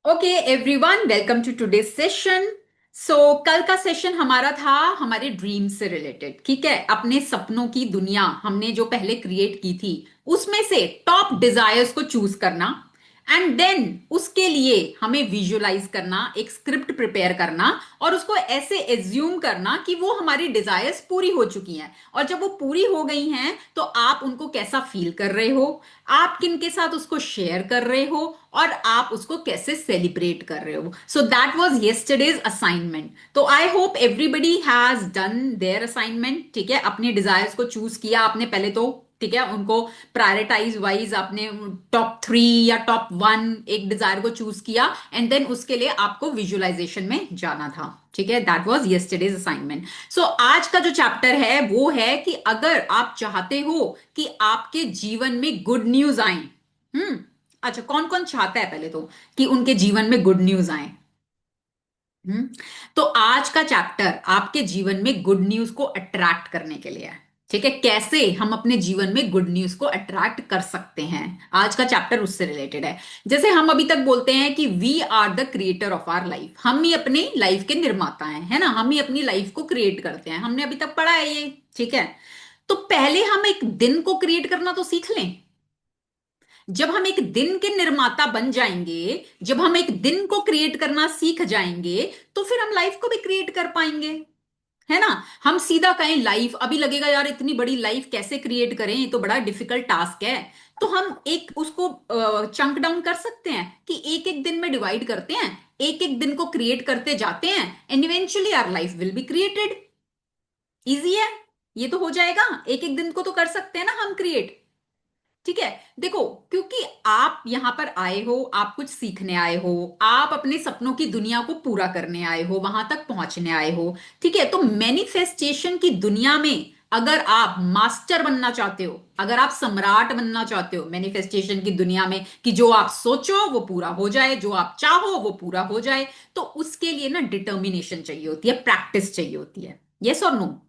Okay everyone, welcome to today session. So कल का session हमारा था हमारे ड्रीम से रिलेटेड। ठीक है, अपने सपनों की दुनिया हमने जो पहले क्रिएट की थी उसमें से टॉप डिजायर्स को चूज करना एंड देन उसके लिए हमें विजुअलाइज करना, एक स्क्रिप्ट प्रिपेयर करना और उसको ऐसे एज्यूम करना कि वो हमारी डिजायर्स पूरी हो चुकी हैं। और जब वो पूरी हो गई हैं तो आप उनको कैसा फील कर रहे हो, आप किन के साथ उसको शेयर कर रहे हो और आप उसको कैसे सेलिब्रेट कर रहे हो। So that was yesterday's assignment. तो I hope everybody has done their assignment. ठीक है, अपने डिजायर्स को चूज किया आपने पहले तो। ठीक है, उनको प्रायोरिटाइज वाइज आपने टॉप 3 या टॉप 1 एक डिजायर को चूज किया एंड देन उसके लिए आपको विजुअलाइजेशन में जाना था। ठीक है, दैट वाज येस्टरडेज असाइनमेंट। सो आज का जो चैप्टर है वो है कि अगर आप चाहते हो कि आपके जीवन में गुड न्यूज आए। अच्छा, कौन कौन चाहता है पहले तो कि उनके जीवन में गुड न्यूज आए। हम्म तो आज का चैप्टर आपके जीवन में गुड न्यूज को अट्रैक्ट करने के लिए है। ठीक है, कैसे हम अपने जीवन में गुड न्यूज को अट्रैक्ट कर सकते हैं, आज का चैप्टर उससे रिलेटेड है। जैसे हम अभी तक बोलते हैं कि we are the creator of our life, हम ही अपनी लाइफ के निर्माता हैं, है ना, हम ही अपनी लाइफ को क्रिएट करते हैं, हमने अभी तक पढ़ा है ये। ठीक है, तो पहले हम एक दिन को क्रिएट करना तो सीख लें। जब हम एक दिन के निर्माता बन जाएंगे, जब हम एक दिन को क्रिएट करना सीख जाएंगे, तो फिर हम लाइफ को भी क्रिएट कर पाएंगे, है ना। हम सीधा कहें लाइफ, अभी लगेगा यार इतनी बड़ी लाइफ कैसे क्रिएट करें, ये तो बड़ा डिफिकल्ट टास्क है। तो हम एक उसको चंक डाउन कर सकते हैं कि एक एक दिन में डिवाइड करते हैं, एक एक दिन को क्रिएट करते जाते हैं and eventually our life will be created. Easy है, ये तो हो जाएगा, एक एक दिन को तो कर सकते हैं ना हम क्रिएट। ठीक है, देखो, क्योंकि आप यहां पर आए हो, आप कुछ सीखने आए हो, आप अपने सपनों की दुनिया को पूरा करने आए हो, वहां तक पहुंचने आए हो। ठीक है, तो मैनिफेस्टेशन की दुनिया में अगर आप मास्टर बनना चाहते हो, अगर आप सम्राट बनना चाहते हो मैनिफेस्टेशन की दुनिया में, कि जो आप सोचो वो पूरा हो जाए, जो आप चाहो वो पूरा हो जाए, तो उसके लिए ना डिटर्मिनेशन चाहिए होती है, प्रैक्टिस चाहिए होती है। यस और नो?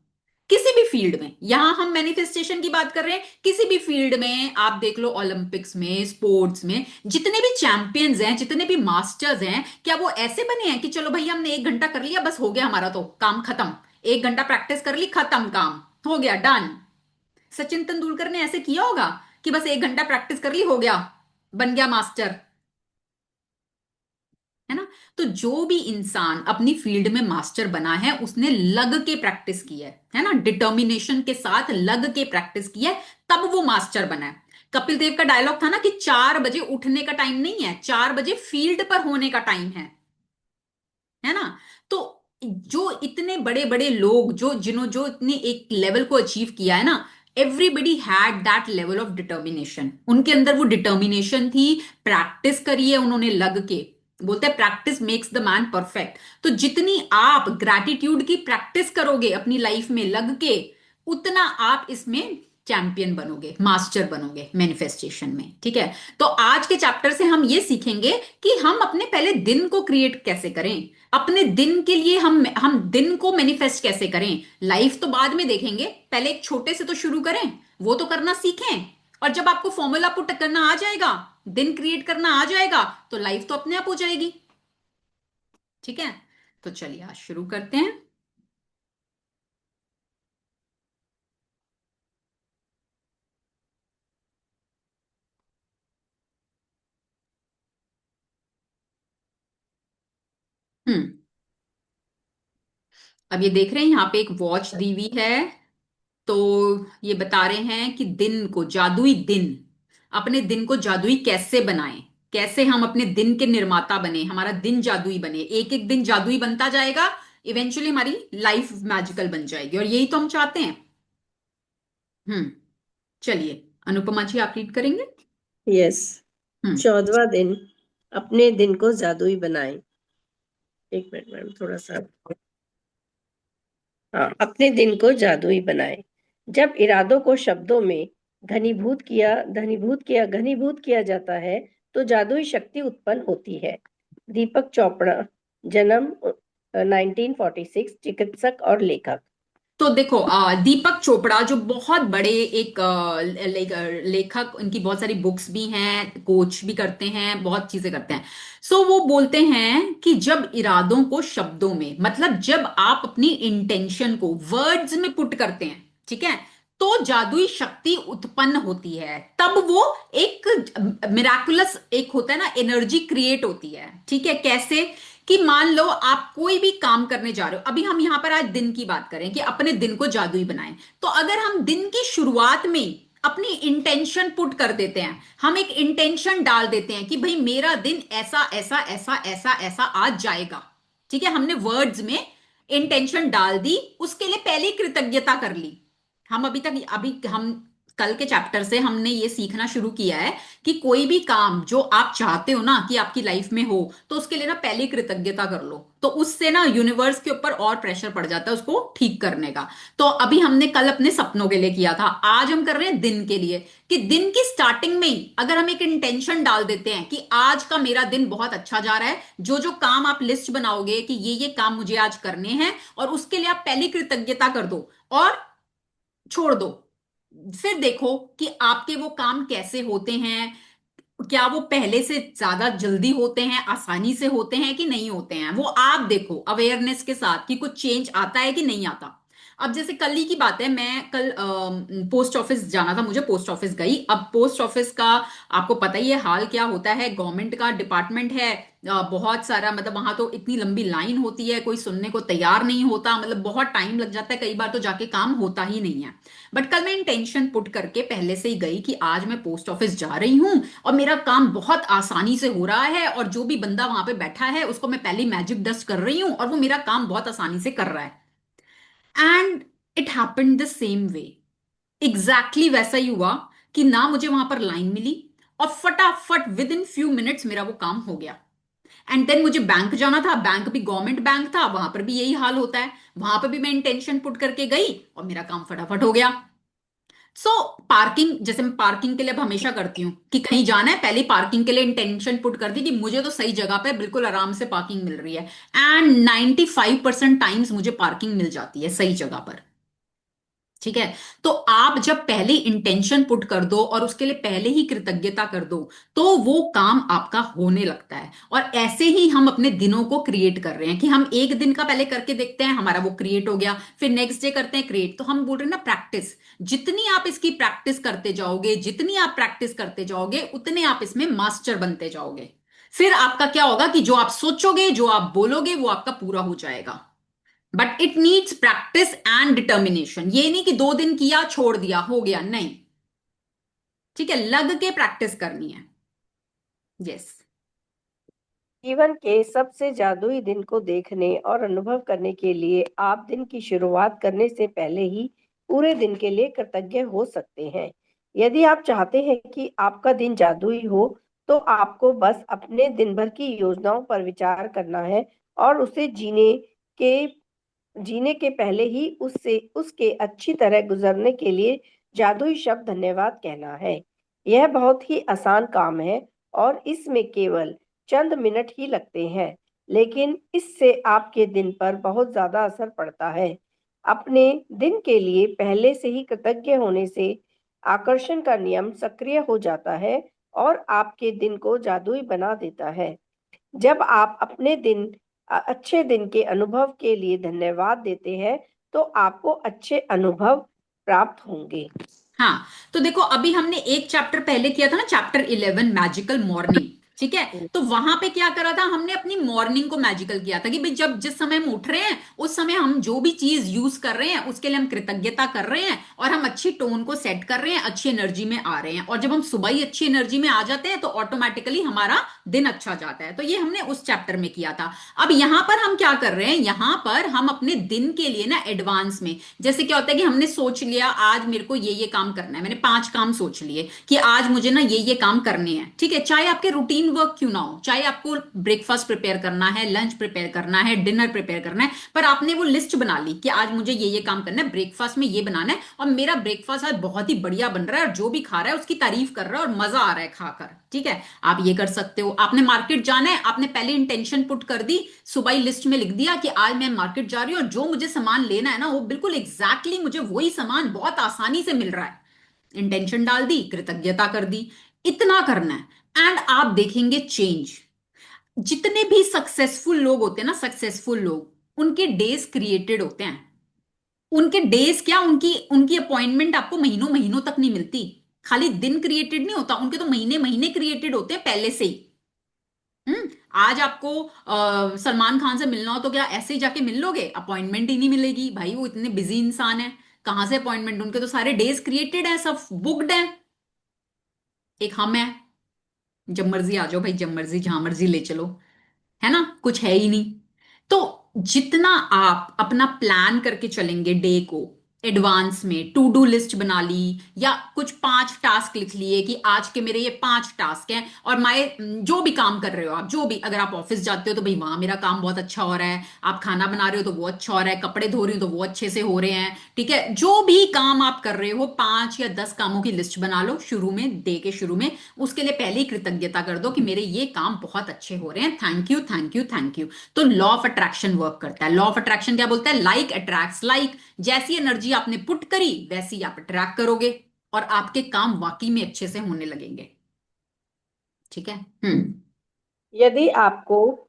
किसी भी फील्ड में, यहां हम मैनिफेस्टेशन की बात कर रहे हैं, किसी भी फील्ड में आप देख लो, ओलंपिक्स में, स्पोर्ट्स में, जितने भी चैंपियंस हैं, जितने भी मास्टर्स हैं, क्या वो ऐसे बने हैं कि चलो भैया हमने 1 घंटा कर लिया बस हो गया, हमारा तो काम खत्म, 1 घंटा प्रैक्टिस कर ली, खत्म, काम हो गया, डन। सचिन तेंदुलकर ने ऐसे किया होगा कि बस 1 घंटा प्रैक्टिस कर ली, हो गया, बन गया मास्टर, है ना। तो जो भी इंसान अपनी फील्ड में मास्टर बना है उसने लग के प्रैक्टिस की है ना, डिटर्मिनेशन के साथ लग के प्रैक्टिस की है, तब वो मास्टर बना है। कपिल देव का डायलॉग था ना कि 4 बजे उठने का टाइम नहीं है, 4 बजे फील्ड पर होने का टाइम है ना। तो जो इतने बड़े बड़े लोग, जो इतने एक लेवल को अचीव किया है ना, everybody had that level of determination, उनके अंदर वो डिटर्मिनेशन थी। प्रैक्टिस करी है उन्होंने लग के, बोलते हैं practice makes the man perfect. तो जितनी आप ग्रैटिट्यूड की प्रैक्टिस करोगे अपनी लाइफ में लग के, उतना आप इसमें चैंपियन बनोगे, मास्टर बनोगे मैनिफेस्टेशन में। ठीक है, तो आज के चैप्टर से हम ये सीखेंगे कि हम अपने पहले दिन को क्रिएट कैसे करें, अपने दिन के लिए हम दिन को मैनिफेस्ट कैसे करें। लाइफ तो बाद में देखेंगे, पहले एक छोटे से तो शुरू करें, वो तो करना सीखें। और जब आपको फॉर्मूला पुट करना आ जाएगा, दिन क्रिएट करना आ जाएगा, तो लाइफ तो अपने आप हो जाएगी। ठीक है, तो चलिए आज शुरू करते हैं। हम्म अब ये देख रहे हैं यहाँ पे एक वॉच दी हुई है। तो ये बता रहे हैं कि दिन को, जादुई दिन, अपने दिन को जादुई कैसे बनाएं, कैसे हम अपने दिन के निर्माता बने, हमारा दिन जादुई बने, एक एक दिन जादुई बनता जाएगा, इवेंचुअली हमारी लाइफ मैजिकल बन जाएगी, और यही तो हम चाहते हैं। हम्म चलिए, अनुपमा जी आप रीड करेंगे। यस। हम्म 14वां दिन, अपने दिन को जादुई बनाएं। एक मिनट मैम, थोड़ा सा। हाँ, अपने दिन को जादुई बनाएं। जब इरादों को शब्दों में घनीभूत किया जाता है तो जादुई शक्ति उत्पन्न होती है। दीपक चोपड़ा, जन्म 1946, चिकित्सक और लेखक। तो देखो दीपक चोपड़ा जो बहुत बड़े एक लेखक, उनकी बहुत सारी बुक्स भी हैं, कोच भी करते हैं, बहुत चीजें करते हैं। सो वो बोलते हैं कि जब इरादों को शब्दों में, मतलब जब आप अपनी इंटेंशन को वर्ड्स में पुट करते हैं, ठीक है, तो जादुई शक्ति उत्पन्न होती है। तब वो एक मिराकुलस एक होता है ना, एनर्जी क्रिएट होती है। ठीक है, कैसे? कि मान लो आप कोई भी काम करने जा रहे हो, अभी हम यहां पर आज दिन की बात करें कि अपने दिन को जादुई बनाएं, तो अगर हम दिन की शुरुआत में अपनी इंटेंशन पुट कर देते हैं, हम एक इंटेंशन डाल देते हैं कि भाई मेरा दिन ऐसा ऐसा ऐसा ऐसा ऐसा आज जाएगा, ठीक है, हमने वर्ड्स में इंटेंशन डाल दी, उसके लिए पहले कृतज्ञता कर ली। हम अभी हम कल के चैप्टर से हमने ये सीखना शुरू किया है कि कोई भी काम जो आप चाहते हो ना कि आपकी लाइफ में हो, तो उसके लिए ना पहले कृतज्ञता कर लो, तो उससे ना यूनिवर्स के ऊपर और प्रेशर पड़ जाता है उसको ठीक करने का। तो अभी हमने कल अपने सपनों के लिए किया था, आज हम कर रहे हैं दिन के लिए, कि दिन की स्टार्टिंग में ही अगर हम एक इंटेंशन डाल देते हैं कि आज का मेरा दिन बहुत अच्छा जा रहा है, जो जो काम आप लिस्ट बनाओगे कि ये काम मुझे आज करने हैं, और उसके लिए आप पहली कृतज्ञता कर दो और छोड़ दो। फिर देखो कि आपके वो काम कैसे होते हैं, क्या वो पहले से ज्यादा जल्दी होते हैं, आसानी से होते हैं कि नहीं होते हैं, वो आप देखो अवेयरनेस के साथ कि कुछ चेंज आता है कि नहीं आता। अब जैसे कल ही की बात है, मैं कल पोस्ट ऑफिस जाना था मुझे, पोस्ट ऑफिस गई। अब पोस्ट ऑफिस का आपको पता ही है हाल क्या होता है, गवर्नमेंट का डिपार्टमेंट है, बहुत सारा, मतलब वहां तो इतनी लंबी लाइन होती है, कोई सुनने को तैयार नहीं होता, मतलब बहुत टाइम लग जाता है, कई बार तो जाके काम होता ही नहीं है। बट कल मैं इंटेंशन पुट करके पहले से ही गई कि आज मैं पोस्ट ऑफिस जा रही हूं और मेरा काम बहुत आसानी से हो रहा है, और जो भी बंदा वहां पे बैठा है उसको मैं पहले मैजिक डस्ट कर रही हूं और वो मेरा काम बहुत आसानी से कर रहा है। And it happened the same way, exactly वैसा ही हुआ कि ना मुझे वहां पर लाइन मिली, और फटाफट विद इन फ्यू मिनट्स मेरा वो काम हो गया। एंड देन मुझे बैंक जाना था, बैंक भी गवर्नमेंट बैंक था, वहां पर भी यही हाल होता है, वहां पर भी मैं इंटेंशन पुट करके गई और मेरा काम फटाफट हो गया। सो पार्किंग, जैसे मैं पार्किंग के लिए अब हमेशा करती हूँ कि कहीं जाना है, पहले पार्किंग के लिए इंटेंशन पुट कर दी कि मुझे तो सही जगह पे बिल्कुल आराम से पार्किंग मिल रही है, एंड 95% टाइम्स मुझे पार्किंग मिल जाती है सही जगह पर। ठीक है, तो आप जब पहले इंटेंशन पुट कर दो और उसके लिए पहले ही कृतज्ञता कर दो, तो वो काम आपका होने लगता है। और ऐसे ही हम अपने दिनों को क्रिएट कर रहे हैं कि हम एक दिन का पहले करके देखते हैं, हमारा वो क्रिएट हो गया, फिर नेक्स्ट डे करते हैं क्रिएट। तो हम बोल रहे हैं ना प्रैक्टिस, जितनी आप इसकी प्रैक्टिस करते जाओगे, जितनी आप प्रैक्टिस करते जाओगे, उतने आप इसमें मास्टर बनते जाओगे। फिर आपका क्या होगा कि जो आप सोचोगे, जो आप बोलोगे, वो आपका पूरा हो जाएगा। But it needs practice and determination, ये नहीं कि 2 दिन किया छोड़ दिया हो गया, नहीं। ठीक है, लग के प्रैक्टिस करनी है। यस। जीवन के सबसे जादुई दिन को देखने और अनुभव करने के लिए आप दिन की शुरुआत करने से पहले ही पूरे दिन के लिए कृतज्ञ हो सकते हैं। यदि आप चाहते हैं कि आपका दिन जादुई हो, तो आपको बस अपने दिन भर की योजनाओं पर विचार करना है और उसे के जीने के पहले ही उससे उसके अच्छी तरह गुजरने के लिए जादुई शब्द धन्यवाद कहना है। यह बहुत ही आसान काम है और इसमें केवल चंद मिनट ही लगते हैं, लेकिन इससे आपके दिन पर बहुत ज्यादा असर पड़ता है। अपने दिन के लिए पहले से ही कृतज्ञ होने से आकर्षण का नियम सक्रिय हो जाता है और आपके दिन को जादुई बना देता है। जब आप अपने अच्छे दिन के अनुभव के लिए धन्यवाद देते हैं, तो आपको अच्छे अनुभव प्राप्त होंगे। हाँ, तो देखो अभी हमने एक चैप्टर पहले किया था ना, चैप्टर 11 मैजिकल मॉर्निंग। ठीक है, तो वहां पे क्या करा था हमने, अपनी मॉर्निंग को मैजिकल किया था कि भाई जब जिस समय हम उठ रहे हैं उस समय हम जो भी चीज यूज कर रहे हैं उसके लिए हम कृतज्ञता कर रहे हैं, और हम अच्छी टोन को सेट कर रहे हैं, अच्छी एनर्जी में आ रहे हैं, और जब हम सुबह ही अच्छी एनर्जी में आ जाते हैं तो ऑटोमेटिकली हमारा दिन अच्छा जाता है। तो ये हमने उस चैप्टर में किया था। अब यहां पर हम क्या कर रहे हैं, यहां पर हम अपने दिन के लिए ना एडवांस में, जैसे क्या होता है कि हमने सोच लिया आज मेरे को ये काम करना है, मैंने 5 काम सोच लिए कि आज मुझे ना ये काम करने हैं। ठीक है, चाहे आपके रूटीन वर्क क्यों ना हो, चाहे आपको ब्रेकफास्ट प्रिपेयर करना है, लंच प्रिपेयर करना है, डिनर प्रिपेयर करना है, पर आपने वो लिस्ट बना ली कि आज मुझे ये काम करना है, ब्रेकफास्ट में ये बनाना है, और मेरा ब्रेकफास्ट आज बहुत ही बढ़िया बन रहा है और जो भी खा रहा है उसकी तारीफ कर रहा है और मजा आ रहा है खाकर, ठीक है, आप ये कर सकते हो। आपने मार्केट जाना है, आपने पहले इंटेंशन पुट कर दी, सुबह ही लिस्ट में लिख दिया कि आज मैं मार्केट जा रही हूँ और जो मुझे सामान लेना है ना वो बिल्कुल एग्जैक्टली मुझे वही सामान बहुत आसानी से मिल रहा है, इंटेंशन डाल दी, कृतज्ञता कर दी, इतना करना है एंड आप देखेंगे चेंज। जितने भी सक्सेसफुल लोग होते हैं ना, सक्सेसफुल लोग, उनके डेज क्रिएटेड होते हैं। उनके डेज क्या, उनकी उनकी अपॉइंटमेंट आपको महीनों महीनों तक नहीं मिलती, खाली दिन क्रिएटेड नहीं होता, उनके तो महीने महीने क्रिएटेड होते हैं पहले से ही। आज आपको सलमान खान से मिलना हो तो क्या ऐसे ही जाके मिल लोगे? अपॉइंटमेंट ही नहीं मिलेगी भाई, वो इतने बिजी इंसान है, कहां से अपॉइंटमेंट, उनके तो सारे डेज क्रिएटेड है, सब बुक्ड है। एक हम है, जब मर्जी आ जाओ भाई, जब मर्जी जहां मर्जी ले चलो, है ना, कुछ है ही नहीं। तो जितना आप अपना प्लान करके चलेंगे डे को, एडवांस में टू डू लिस्ट बना ली, या कुछ 5 टास्क लिख लिए कि आज के मेरे ये 5 टास्क हैं, और जो भी काम कर रहे हो आप, जो भी, अगर आप ऑफिस जाते हो तो भाई वहां मेरा काम बहुत अच्छा हो रहा है, आप खाना बना रहे हो तो वो अच्छा हो रहा है, कपड़े धो रही हो तो वो अच्छे से हो रहे हैं, ठीक है, जो भी काम आप कर रहे हो 5 या 10 कामों की लिस्ट बना लो शुरू में, डे के शुरू में, उसके लिए पहले ही कृतज्ञता कर दो कि मेरे ये काम बहुत अच्छे हो रहे हैं, thank you thank you thank you. तो लॉ ऑफ अट्रैक्शन वर्क करता है। लॉ ऑफ अट्रैक्शन क्या बोलता है? Like attracts like. जैसी एनर्जी आपने पुट करी वैसी आप अट्रैक्ट करोगे और आपके काम वाकई में अच्छे से होने लगेंगे, ठीक है। यदि आपको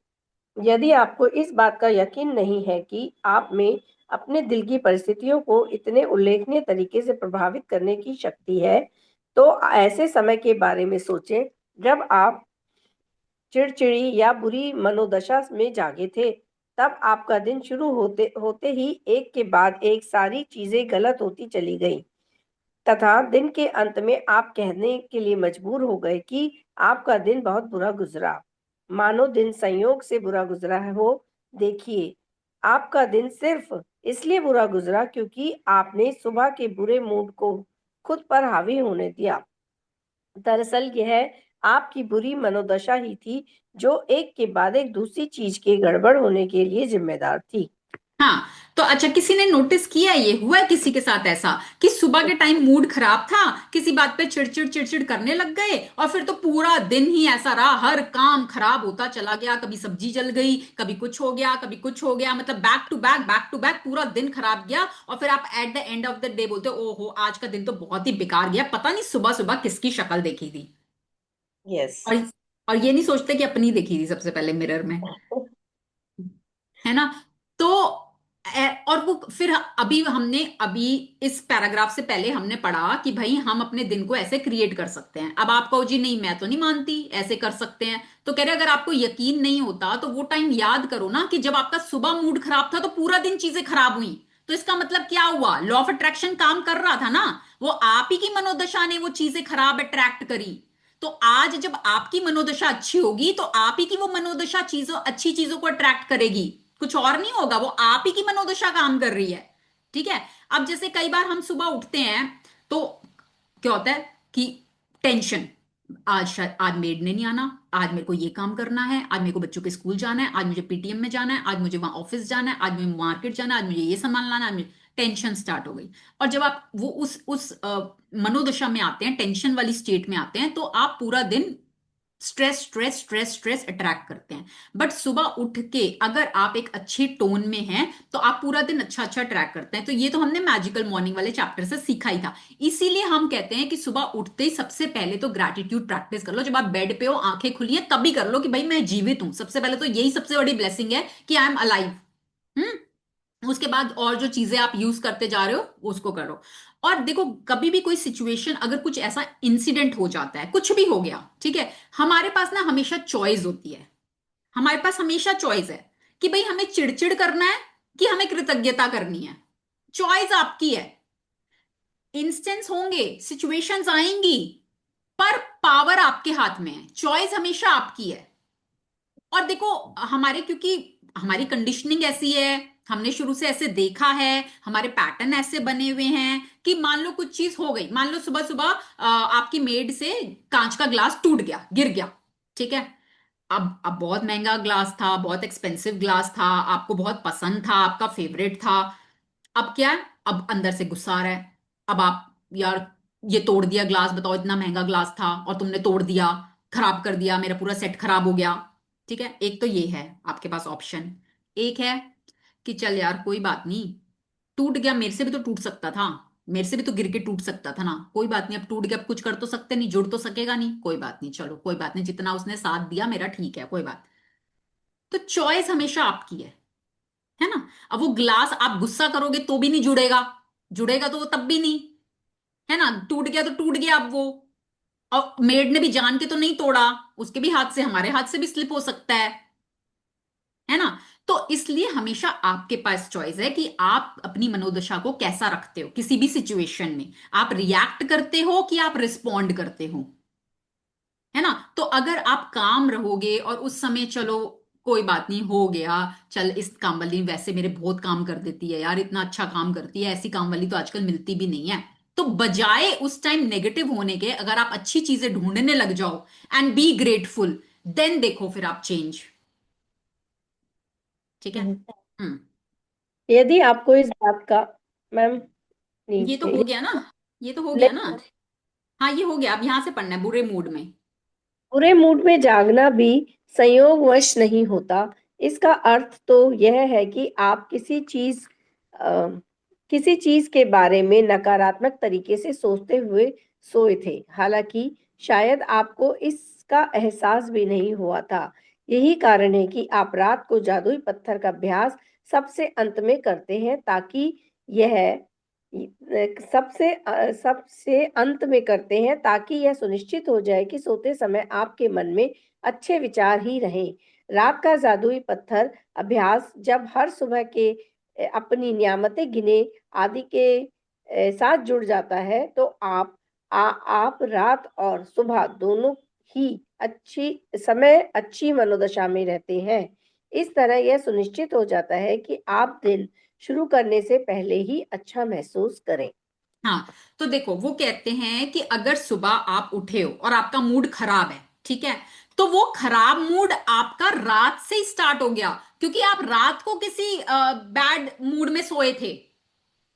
यदि आपको इस बात का यकीन नहीं है कि आप में अपने दिल की परिस्थितियों को इतने उल्लेखनीय तरीके से प्रभावित करने की शक्ति है, तो ऐसे समय के बारे में सोचें जब आप चिड़चिड़ी या बुरी मनोदशा में जागे थे। तब आपका दिन शुरू होते होते ही एक के बाद एक सारी चीजें गलत होती चली गईं, तथा दिन के अंत में आप कहने के लिए मजबूर हो गए कि आपका दिन बहुत बुरा गुजरा, मानो दिन संयोग से बुरा गुजरा है हो। देखिए, आपका दिन सिर्फ इसलिए बुरा गुजरा क्योंकि आपने सुबह के बुरे मूड को खुद पर हावी होने दिया। दरअसल यह आपकी बुरी मनोदशा ही थी जो एक के बाद एक दूसरी चीज के गड़बड़ होने के लिए जिम्मेदार थी। हाँ, तो अच्छा, किसी ने नोटिस किया, ये हुआ है किसी के साथ ऐसा कि सुबह के टाइम मूड खराब था, किसी बात पे चिड़चिड़ चिड़चिड़ करने लग गए, और फिर तो पूरा दिन ही ऐसा रहा, हर काम खराब होता चला गया, कभी सब्जी जल गई, कभी कुछ हो गया, कभी कुछ हो गया, मतलब बैक टू बैक पूरा दिन खराब गया, और फिर आप at the end of the day बोलते हो ओहो आज का दिन तो बहुत ही बेकार गया, पता नहीं सुबह सुबह किसकी शक्ल देखी थी। यस। और और ये नहीं सोचते कि अपनी देखी थी सबसे पहले मिरर में, है ना। तो और वो फिर अभी इस पैराग्राफ से पहले हमने पढ़ा कि भाई हम अपने दिन को ऐसे क्रिएट कर सकते हैं। अब आप कहो जी नहीं मैं तो नहीं मानती ऐसे कर सकते हैं, तो कह रहे अगर आपको यकीन नहीं होता तो वो टाइम याद करो ना कि जब आपका सुबह मूड खराब था तो पूरा दिन चीजें खराब हुई, तो इसका मतलब क्या हुआ? लॉ ऑफ अट्रैक्शन काम कर रहा था ना, वो आप ही की मनोदशा ने वो चीजें खराब अट्रैक्ट करी। तो आज जब आपकी मनोदशा अच्छी होगी तो आप ही की वो मनोदशा चीजों अच्छी चीजों को अट्रैक्ट करेगी, कुछ और नहीं होगा, वो आप ही की मनोदशा काम कर रही है, ठीक है। अब जैसे कई बार हम सुबह उठते हैं तो क्या होता है कि टेंशन, आज मेड ने नहीं आना, आज मेरे को ये काम करना है, आज मेरे को बच्चों के स्कूल जाना है, आज मुझे पीटीएम में जाना है, आज मुझे वहां ऑफिस जाना है, आज मुझे मार्केट जाना है, आज मुझे ये सामान लाना है, टेंशन स्टार्ट हो गई। और जब आप वो उस मनोदशा में आते हैं, टेंशन वाली स्टेट में आते हैं, तो आप पूरा दिन stress stress stress stress attract करते हैं। बट सुबह उठ के अगर आप एक अच्छे टोन में हैं तो आप पूरा दिन अच्छा अच्छा ट्रैक करते हैं। तो ये तो हमने मैजिकल मॉर्निंग वाले चैप्टर से सीखा ही था। इसीलिए हम कहते हैं कि सुबह उठते ही सबसे पहले तो ग्रैटिट्यूड प्रैक्टिस कर लो, जब आप बेड पे हो आंखें खुली है तभी कर लो कि भाई मैं जीवित हूं, सबसे पहले तो यही सबसे बड़ी ब्लेसिंग है कि आई एम अलाइव। उसके बाद और जो चीजें आप यूज करते जा रहे हो उसको करो। और देखो कभी भी कोई सिचुएशन, अगर कुछ ऐसा इंसिडेंट हो जाता है, कुछ भी हो गया, ठीक है, हमारे पास ना हमेशा चॉइस होती है, हमारे पास हमेशा चॉइस है कि भाई हमें चिड़चिड़ करना है कि हमें कृतज्ञता करनी है। चॉइस आपकी है। इंस्टेंस होंगे, सिचुएशंस आएंगी, पर पावर आपके हाथ में है, चॉइस हमेशा आपकी है। और देखो हमारे, क्योंकि हमारी कंडीशनिंग ऐसी है, हमने शुरू से ऐसे देखा है, हमारे पैटर्न ऐसे बने हुए हैं कि मान लो कुछ चीज हो गई, मान लो सुबह सुबह आपकी मेड से कांच का ग्लास टूट गया, गिर गया, ठीक है। अब बहुत महंगा ग्लास था, बहुत एक्सपेंसिव ग्लास था, आपको बहुत पसंद था, आपका फेवरेट था। अब क्या है, अब अंदर से गुस्सा आ रहा है। अब आप, यार ये तोड़ दिया ग्लास, बताओ इतना महंगा ग्लास था और तुमने तोड़ दिया, खराब कर दिया, मेरा पूरा सेट खराब हो गया। ठीक है, एक तो ये है आपके पास ऑप्शन। एक है कि चल यार कोई बात नहीं, टूट गया, मेरे से भी तो टूट सकता था, मेरे से भी तो गिर के टूट सकता था ना, कोई बात नहीं, अब टूट गया, अब कुछ कर तो सकते नहीं, जुड़ तो सकेगा नहीं, कोई बात नहीं, चलो कोई बात नहीं, जितना उसने साथ दिया मेरा ठीक है, कोई बात। तो चॉइस हमेशा आपकी है ना। अब वो ग्लास आप गुस्सा करोगे तो भी नहीं जुड़ेगा, जुड़ेगा तो वो तब भी नहीं, है ना, टूट गया तो टूट गया अब वो। और मेड ने भी जान के तो नहीं तोड़ा, उसके भी हाथ से, हमारे हाथ से भी स्लिप हो सकता है ना। तो इसलिए हमेशा आपके पास चॉइस है कि आप अपनी मनोदशा को कैसा रखते हो किसी भी सिचुएशन में। आप रिएक्ट करते हो कि आप रिस्पॉन्ड करते हो, है ना। तो अगर आप काम रहोगे और उस समय चलो कोई बात नहीं, हो गया, चल इस काम वाली वैसे मेरे बहुत काम कर देती है यार, इतना अच्छा काम करती है, ऐसी काम वाली तो आजकल मिलती भी नहीं है। तो बजाय उस टाइम नेगेटिव होने के, अगर आप अच्छी चीजें ढूंढने लग जाओ एंड बी ग्रेटफुल, देन देखो फिर आप चेंज। ठीक है। हम्म। हम्म। यदि आपको इस बात का, मैम ये तो नीचे, हो गया ना, ये तो हो गया ना। नहीं, हाँ ये हो गया, अब यहां से पढ़ना है बुरे मूड में। बुरे मूड में जागना भी संयोगवश नहीं होता। इसका अर्थ तो यह है कि आप अ, किसी चीज के बारे में नकारात्मक तरीके से सोचते हुए सोए थे, हालांकि शायद आपको इसका एहसास भी नहीं हुआ था। यही कारण है कि आप रात को जादुई पत्थर का अभ्यास सबसे अंत में करते हैं, ताकि यह सबसे अंत में करते हैं, ताकि यह सुनिश्चित हो जाए कि सोते समय आपके मन में अच्छे विचार ही रहें। रात का जादुई पत्थर अभ्यास जब हर सुबह के अपनी नियामतें गिने आदि के साथ जुड़ जाता है, तो आप रात और सुबह दोनों ही अच्छी मनोदशा में रहते हैं। इस तरह यह सुनिश्चित हो जाता है कि आप दिन शुरू करने से पहले ही अच्छा महसूस करें। हाँ, तो देखो वो कहते हैं कि अगर सुबह आप उठे हो और आपका मूड खराब है, ठीक है, तो वो खराब मूड आपका रात से ही स्टार्ट हो गया, क्योंकि आप रात को किसी बैड मूड में सोए थे।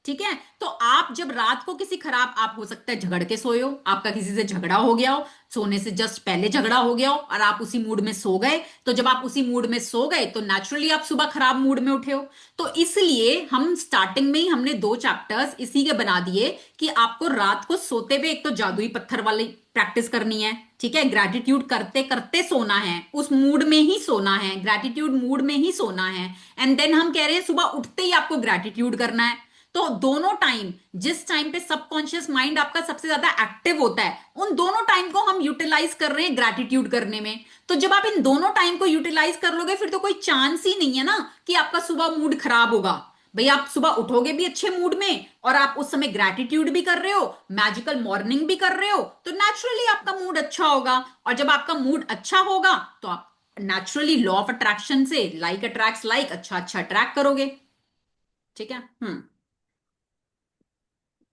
ठीक है, तो आप जब रात को किसी खराब, आप हो सकता है झगड़ के सोए हो, आपका किसी से झगड़ा हो गया हो, सोने से जस्ट पहले झगड़ा हो गया हो और आप उसी मूड में सो गए, तो जब आप उसी मूड में सो गए तो नेचुरली आप सुबह खराब मूड में उठे हो। तो इसलिए हम स्टार्टिंग में ही हमने 2 चैप्टर्स इसी के बना दिए कि आपको रात को सोते हुए एक तो जादुई पत्थर वाली प्रैक्टिस करनी है, ठीक है, ग्रैटिट्यूड करते करते सोना है, उस मूड में ही सोना है, ग्रैटिट्यूड मूड में ही सोना है। एंड देन हम कह रहे हैं सुबह उठते ही आपको ग्रैटिट्यूड करना है। तो दोनों टाइम, जिस टाइम पे सबकॉन्शियस माइंड आपका सबसे ज्यादा एक्टिव होता है, उन दोनों टाइम को हम यूटिलाइज कर रहे हैं ग्रैटिट्यूड करने में। तो जब आप इन दोनों टाइम को यूटिलाइज कर लोगे, फिर तो कोई चांस ही नहीं है ना कि आपका सुबह मूड खराब होगा। भाई आप सुबह उठोगे भी अच्छे मूड में और आप उस समय ग्रैटिट्यूड भी कर रहे हो, मैजिकल मॉर्निंग भी कर रहे हो, तो नेचुरली आपका मूड अच्छा होगा। और जब आपका मूड अच्छा होगा तो आप नेचुरली लॉ ऑफ अट्रैक्शन से, लाइक अट्रैक्ट्स लाइक, अच्छा अच्छा अट्रैक्ट करोगे। ठीक है। हम्म।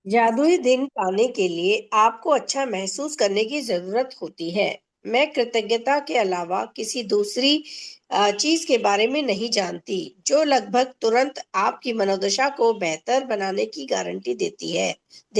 जादुई दिन पाने के लिए आपको अच्छा महसूस करने की जरूरत होती है। मैं कृतज्ञता के अलावा किसी दूसरी चीज के बारे में नहीं जानती, जो लगभग तुरंत आपकी मनोदशा को बेहतर बनाने की गारंटी देती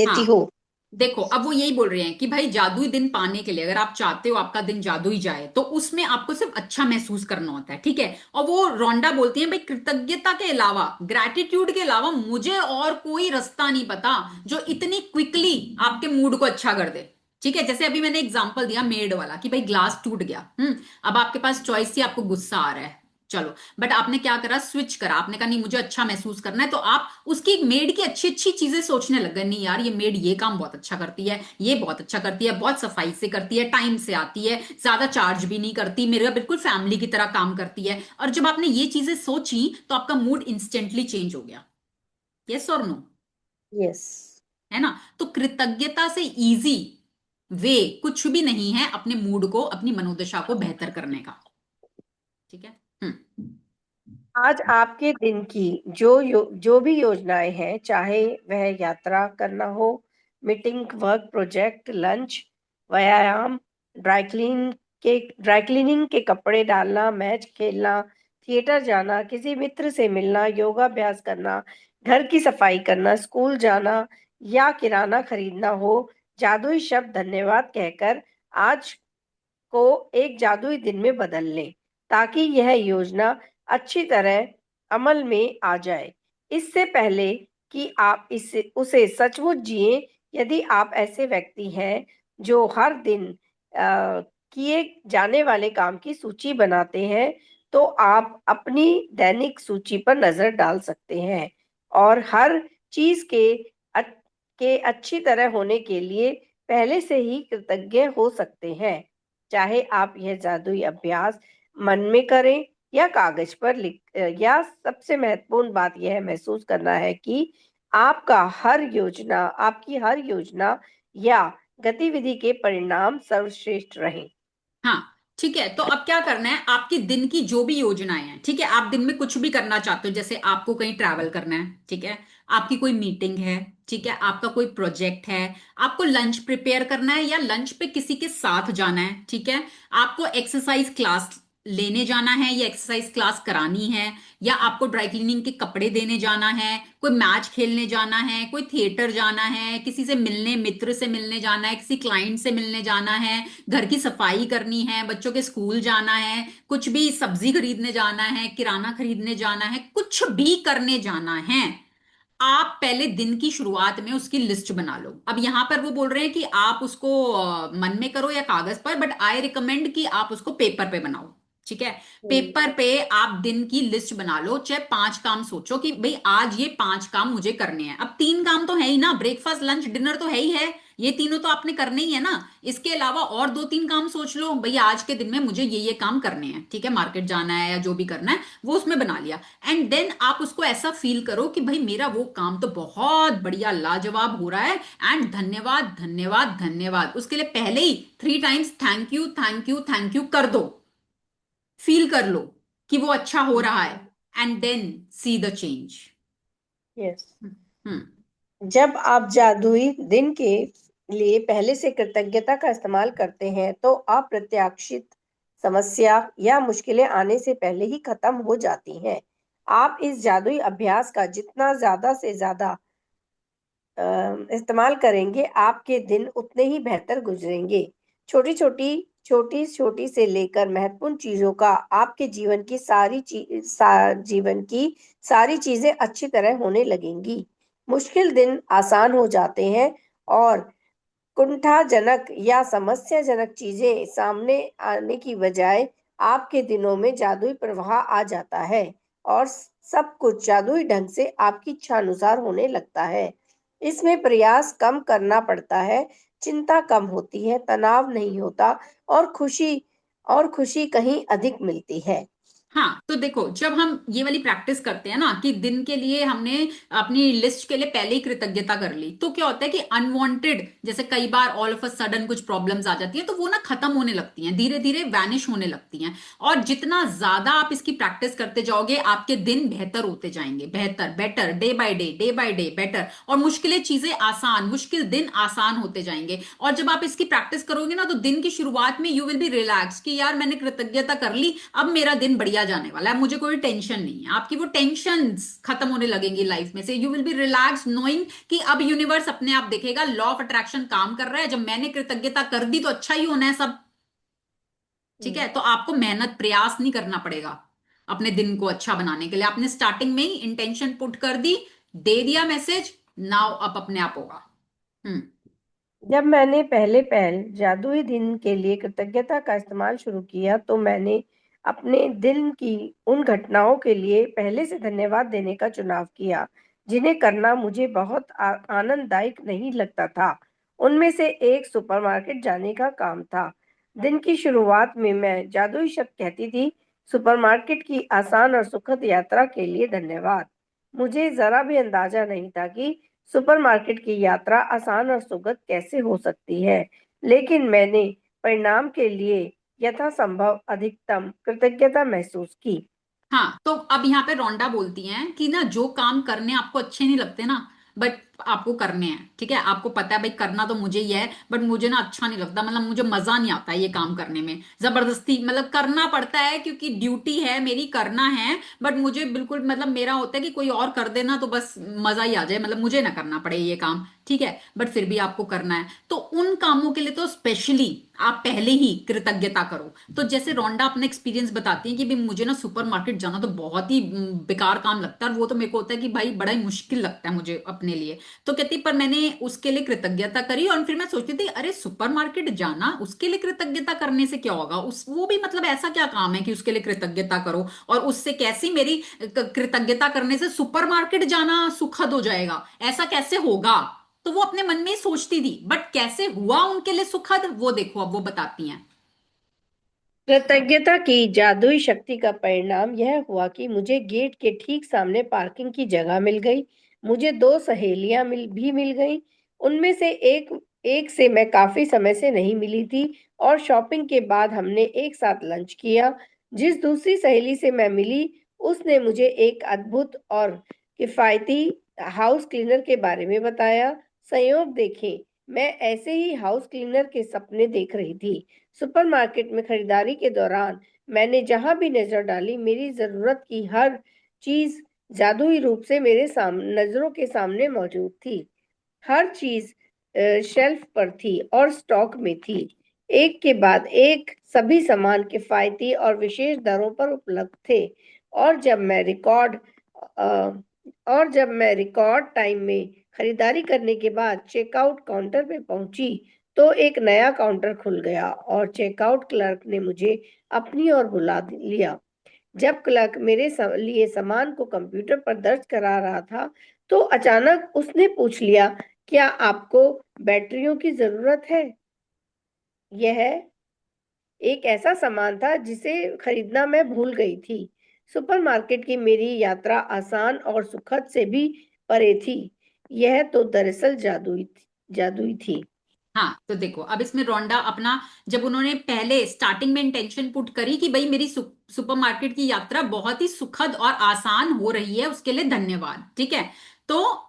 हाँ हो। देखो, अब वो यही बोल रहे हैं कि भाई जादुई दिन पाने के लिए, अगर आप चाहते हो आपका दिन जादुई जाए, तो उसमें आपको सिर्फ अच्छा महसूस करना होता है, ठीक है। और वो रोंडा बोलती है भाई कृतज्ञता के अलावा, ग्रैटिट्यूड के अलावा मुझे और कोई रास्ता नहीं पता जो इतनी क्विकली आपके मूड को अच्छा कर दे। ठीक है, जैसे अभी मैंने एग्जांपल दिया मेड वाला कि भाई ग्लास टूट गया, अब आपके पास चॉइस थी, आपको गुस्सा आ रहा है, चलो, बट आपने क्या करा, स्विच करा, आपने कहा नहीं मुझे अच्छा महसूस करना है, तो आप उसकी मेड की अच्छी अच्छी चीजें सोचने लग गए, नहीं यार ये मेड ये काम बहुत अच्छा करती है, ये बहुत अच्छा करती है, बहुत सफाई से करती है, टाइम से आती है, ज्यादा चार्ज भी नहीं करती, मेरे बिल्कुल फैमिली की तरह काम करती है। और जब आपने ये चीजें सोची तो आपका मूड इंस्टेंटली चेंज हो गया। यस और नो? यस। है ना। तो कृतज्ञता से इजी वे कुछ भी नहीं है अपने मूड को, अपनी मनोदशा को बेहतर करने का। ठीक है। हम्म। आज आपके दिन की जो भी योजनाएं हैं, चाहे वह यात्रा करना हो, मीटिंग, वर्क प्रोजेक्ट, लंच, व्यायाम, ड्राई क्लीन के ड्राई क्लीनिंग के कपड़े डालना, मैच खेलना, थिएटर जाना, किसी मित्र से मिलना, योगाभ्यास करना, घर की सफाई करना, स्कूल जाना या किराना खरीदना हो, जादुई शब्द धन्यवाद कहकर आज को एक जादुई दिन में बदल लें, ताकि यह योजना अच्छी तरह अमल में आ जाए। इससे पहले कि आप इसे उसे सचमुच जिए, यदि आप ऐसे व्यक्ति हैं जो हर दिन किए जाने वाले काम की सूची बनाते हैं, तो आप अपनी दैनिक सूची पर नज़र डाल सकते हैं और हर चीज़ के अच्छी तरह होने के लिए पहले से ही कृतज्ञ हो सकते हैं। चाहे आप यह जादुई अभ्यास मन में करें या कागज पर या सबसे महत्वपूर्ण बात यह महसूस करना है कि आपकी हर योजना या गतिविधि के परिणाम सर्वश्रेष्ठ रहें। हाँ, ठीक है। तो अब क्या करना है, आपकी दिन की जो भी योजनाएं हैं, ठीक है, आप दिन में कुछ भी करना चाहते हो, जैसे आपको कहीं ट्रैवल करना है, ठीक है, आपकी कोई मीटिंग है, ठीक है, आपका कोई प्रोजेक्ट है, आपको लंच प्रिपेयर करना है या लंच पे किसी के साथ जाना है, ठीक है, आपको एक्सरसाइज क्लास लेने जाना है या एक्सरसाइज क्लास करानी है, या आपको ड्राई क्लीनिंग के कपड़े देने जाना है, कोई मैच खेलने जाना है, कोई थिएटर जाना है, किसी से मिलने, मित्र से मिलने जाना है, किसी क्लाइंट से मिलने जाना है, घर की सफाई करनी है, बच्चों के स्कूल जाना है, कुछ भी सब्जी खरीदने जाना है, किराना खरीदने जाना है, कुछ भी करने जाना है, आप पहले दिन की शुरुआत में उसकी लिस्ट बना लो। अब यहां पर वो बोल रहे हैं कि आप उसको मन में करो या कागज पर, बट आई रिकमेंड कि आप उसको पेपर पे बनाओ, ठीक है। हम्म। पेपर पे आप दिन की लिस्ट बना लो, चाहे 5 काम सोचो कि भाई आज ये 5 काम मुझे करने हैं। अब 3 काम तो है ही ना, ब्रेकफास्ट लंच डिनर तो है ही है, ये तीनों तो आपने करने ही है ना। इसके अलावा और 2-3 काम सोच लो, भैया आज के दिन में मुझे ये काम करने हैं, ठीक है, मार्केट जाना है या जो भी करना है वो उसमें बना लिया। एंड देन आप उसको ऐसा फील करो कि भाई मेरा वो काम तो बहुत बढ़िया लाजवाब हो रहा है, एंड धन्यवाद धन्यवाद धन्यवाद, उसके लिए पहले ही 3 times thank you thank you thank you कर दो, फील कर लो कि वो अच्छा हो रहा है, and then see the change. Yes. Hmm. जब आप जादुई दिन के लिए पहले से कृतज्ञता का इस्तेमाल करते हैं, तो अप्रत्याशित समस्या या मुश्किलें आने से पहले ही खत्म हो जाती हैं। आप इस जादुई अभ्यास का जितना ज्यादा से ज्यादा इस्तेमाल करेंगे, आपके दिन उतने ही बेहतर गुजरेंगे। छोटी छोटी से लेकर महत्वपूर्ण चीजों का आपके जीवन की सारी चीजें अच्छी तरह होने लगेंगी। मुश्किल दिन आसान हो जाते हैं और कुंठाजनक या समस्याजनक चीजें सामने आने की बजाय आपके दिनों में जादुई प्रवाह आ जाता है और सब कुछ जादुई ढंग से आपकी इच्छा अनुसार होने लगता है। इसमें प्रयास कम करना पड़ता है, चिंता कम होती है, तनाव नहीं होता और खुशी कहीं अधिक मिलती है। हाँ, तो देखो, जब हम ये वाली प्रैक्टिस करते हैं ना कि दिन के लिए हमने अपनी लिस्ट के लिए पहले ही कृतज्ञता कर ली, तो क्या होता है कि अनवांटेड, जैसे कई बार ऑल ऑफ अ सडन कुछ प्रॉब्लम्स आ जाती है, तो वो ना खत्म होने लगती हैं, धीरे धीरे वैनिश होने लगती हैं। और जितना ज्यादा आप इसकी प्रैक्टिस करते जाओगे, आपके दिन बेहतर होते जाएंगे, बेहतर, better, day by day better, और मुश्किलें चीजें आसान, मुश्किल दिन आसान होते जाएंगे। और जब आप इसकी प्रैक्टिस करोगे ना, तो दिन की शुरुआत में यू विल बी रिलैक्स कि यार मैंने कृतज्ञता कर ली, अब मेरा दिन बढ़िया जाने वाला है, मुझे कोई टेंशन नहीं है। आपकी वो टेंशन खत्म होने लगेंगी लाइफ में से। You will be relax knowing कि अब यूनिवर्स अपने आप देखेगा, लॉ ऑफ अट्रैक्शन काम कर रहा है, जब मैंने कृतज्ञता कर दी तो अच्छा ही होना है सब, ठीक हम्म। है। तो आपको मेहनत प्रयास नहीं करना पड़ेगा अपने दिन को अच्छा बनाने के लिए, आपने स्टार्टिंग में ही इंटेंशन पुट कर दी, दे दिया मैसेज, नाउ अब अपने आप होगा। हम्म। जब मैंने पहल जादुई दिन के लिए कृतज्ञता का इस्तेमाल शुरू किया, तो मैंने अपने दिन की उन घटनाओं के लिए पहले से धन्यवाद देने का चुनाव किया, जिन्हें करना मुझे बहुत आनंददायक नहीं लगता था। उनमें से एक सुपरमार्केट जाने का काम था। दिन की शुरुआत में मैं जादुई शब्द कहती थी, सुपरमार्केट की आसान और सुखद यात्रा के लिए धन्यवाद। मुझे जरा भी अंदाजा नहीं था कि सुपरमार्केट की यात्रा आसान और सुखद कैसे हो सकती है, लेकिन मैंने परिणाम के लिए यथासंभव अधिकतम कृतज्ञता महसूस की। हाँ, तो अब यहाँ पे रोंडा बोलती हैं कि ना, जो काम करने आपको अच्छे नहीं लगते ना, बट आपको करने हैं, ठीक है, आपको पता है भाई करना तो मुझे ही है, बट मुझे ना अच्छा नहीं लगता, मतलब मुझे मजा नहीं आता है ये काम करने में, जबरदस्ती मतलब करना पड़ता है क्योंकि ड्यूटी है मेरी, करना है, बट मुझे बिल्कुल मतलब मेरा होता है कि कोई और कर देना तो बस मजा ही आ जाए, मतलब मुझे ना करना पड़े ये काम, ठीक है, बट फिर भी आपको करना है, तो उन कामों के लिए तो स्पेशली आप पहले ही कृतज्ञता करो। तो जैसे रोंडा अपना एक्सपीरियंस बताती है कि भाई मुझे ना सुपरमार्केट जाना तो बहुत ही बेकार काम लगता है, और वो तो मेरे को होता है कि भाई बड़ा ही मुश्किल लगता है मुझे अपने लिए। तो कहती पर मैंने उसके लिए कृतज्ञता करी, और फिर मैं सोचती थी अरे सुपरमार्केट जाना उसके लिए कृतज्ञता करने से क्या होगा, उस वो भी मतलब ऐसा क्या काम है कि उसके लिए कृतज्ञता करो, और उससे कैसी मेरी कृतज्ञता करने से सुपरमार्केट जाना सुखद हो जाएगा, ऐसा कैसे होगा। तो वो अपने मन में ही सोचती थी, बट कैसे हुआ उनके लिए सुखद वो देखो अब वो बताती हैं। कृतज्ञता की जादुई शक्ति का परिणाम यह हुआ कि मुझे गेट के ठीक सामने पार्किंग की जगह मिल गई। मुझे दो सहेलियां मिल गईं। उनमें से एक एक से मैं काफी समय से नहीं मिली थी और शॉपिंग के बाद हमने एक साथ लंच किया। जिस दूसरी सहेली से मैं मिली, उसने मुझे एक अद्भुत और किफायती हाउस क्लीनर के बारे में बताया। संयोग देखें, मैं ऐसे ही हाउस क्लीनर के सपने देख रही थी। सुपरमार्केट में खरीदारी के दौरान मैंने जहां भी नजर डाली, मेरी जरूरत की हर चीज जादुई रूप से मेरे नजरों के सामने मौजूद थी। हर चीज शेल्फ पर थी और स्टॉक में थी। एक के बाद एक सभी सामान किफायती और विशेष दरों पर उपलब्ध थे। और जब मैं रिकॉर्ड अ, और जब मैं रिकॉर्ड टाइम में खरीदारी करने के बाद चेकआउट काउंटर पे पहुंची, तो एक नया काउंटर खुल गया और चेकआउट क्लर्क ने मुझे अपनी ओर बुला लिया। जब क्लर्क मेरे लिए सामान को कंप्यूटर पर दर्ज करा रहा था, तो अचानक उसने पूछ लिया, क्या आपको बैटरियों की जरूरत है? यह एक ऐसा सामान था जिसे खरीदना मैं भूल गई थी। सुपरमार्केट की मेरी यात्रा आसान और सुखद से भी परे थी। यह तो दरअसल जादुई थी। हाँ तो देखो अब इसमें रोंडा अपना, जब उन्होंने पहले स्टार्टिंग में इंटेंशन पुट करी कि भाई मेरी सुपरमार्केट की यात्रा बहुत ही सुखद और आसान हो रही है उसके लिए धन्यवाद, ठीक है। तो